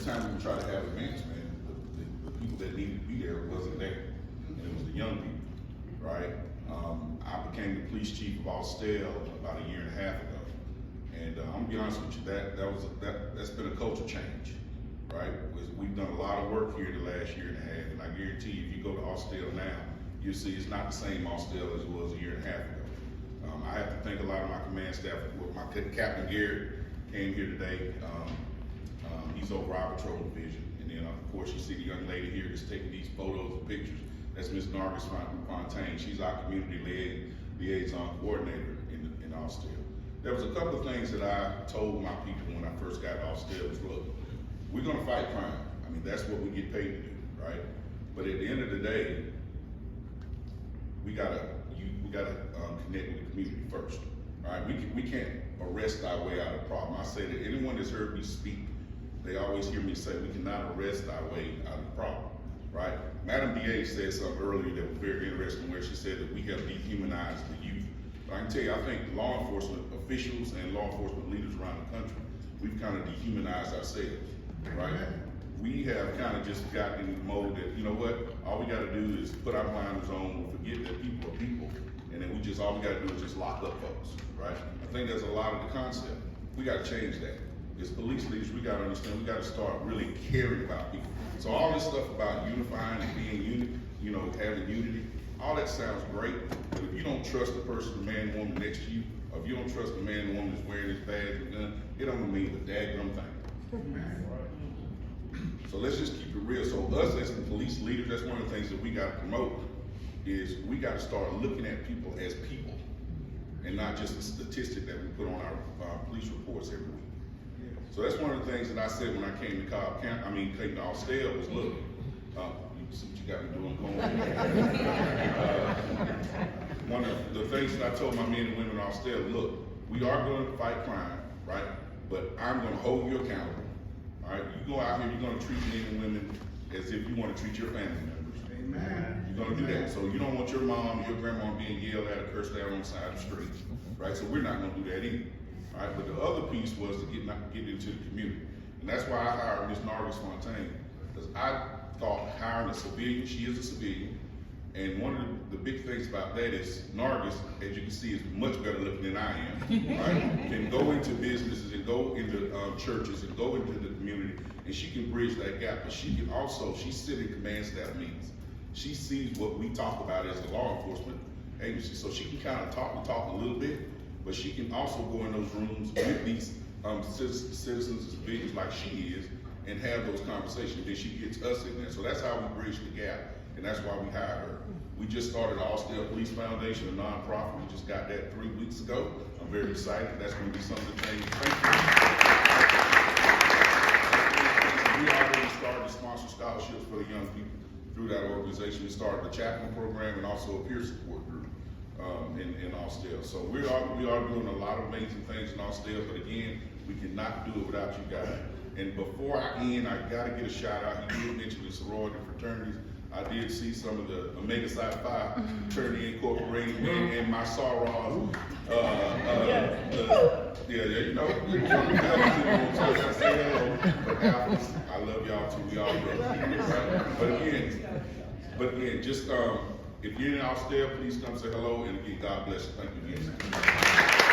every time we try to have events, man, the people that needed to be there wasn't there, and it was the young people, right? I became the police chief of Austell about a year and a half ago, and I'm gonna be honest with you, that's been a culture change, right? We've done a lot of work here the last year and a half, and I guarantee you, if you go to Austell now, you'll see it's not the same Austell as it was a year and a half ago. I have to thank a lot of my command staff. My Captain Garrett came here today. He's over our patrol division, and then of course you see the young lady here that's taking these photos and pictures. That's Miss Nargis Fontaine. She's our community liaison coordinator in Austell. There was a couple of things that I told my people when I first got to Austell was, look, we're gonna fight crime. I mean, that's what we get paid to do, right? But at the end of the day, we gotta connect with the community first, all right? We can't arrest our way out of the problem. I say that anyone that's heard me speak, they always hear me say we cannot arrest our way out of the problem, right? Madam DA said something earlier that was very interesting, where she said that we have dehumanized the youth. But I can tell you, I think law enforcement officials and law enforcement leaders around the country, we've kind of dehumanized ourselves, right? We have kind of just gotten in the mode that, you know what, all we gotta do is put our blinders on, we'll forget that people are people, and then all we gotta do is just lock up folks, right? I think there's a lot of the concept. We gotta change that. As police leaders, we gotta understand, we gotta start really caring about people. So all this stuff about unifying and being having unity, all that sounds great, but if you don't trust the person, the man, the woman next to you, or if you don't trust the man, the woman that's wearing his badge or gun, it don't mean a daggum thing. So let's just keep it real. So us as the police leaders, that's one of the things that we gotta promote, is we gotta start looking at people as people, and not just a statistic that we put on our police reports every week. So that's one of the things that I said when I came to came to Austell was, look, you see what you got me doing, one of the things that I told my men and women in Austell, look, we are going to fight crime, right? But I'm going to hold you accountable. All right, you go out here, you're going to treat men and women as if you want to treat your family members. Amen. You're going to do that. So you don't want your mom or your grandma being yelled at or cursed out on the side of the street, right? So we're not going to do that either. All right, but the other piece was to get into the community. And that's why I hired Ms. Nargis Fontaine, because I thought hiring a civilian, she is a civilian, and one of the big things about that is Nargis, as you can see, is much better looking than I am, right? Can go into businesses and go into churches and go into the community, and she can bridge that gap, but she can also, she's sitting in command staff meetings. She sees what we talk about as a law enforcement agency, so she can kind of talk a little bit, but she can also go in those rooms with these citizens and civilians like she is and have those conversations. Then she gets us in there. So that's how we bridge the gap, and that's why we hired her. We just started the Austell Police Foundation, a nonprofit. We just got that 3 weeks ago. I'm very excited. That's going to be something to change. Thank you. We already started to sponsor scholarships for the young people through that organization. We started the chaplain program and also a peer support group in Austell. So we are doing a lot of amazing things in Austell, but again, we cannot do it without you guys. And before I end, I gotta get a shout out. He did mention the sorority fraternities. I did see some of the Omega Psi Phi Fraternity Incorporated and my sorors. I love y'all too. We all love you. But again, just if you're in Austell, please come say hello. And again, God bless you. Thank you again.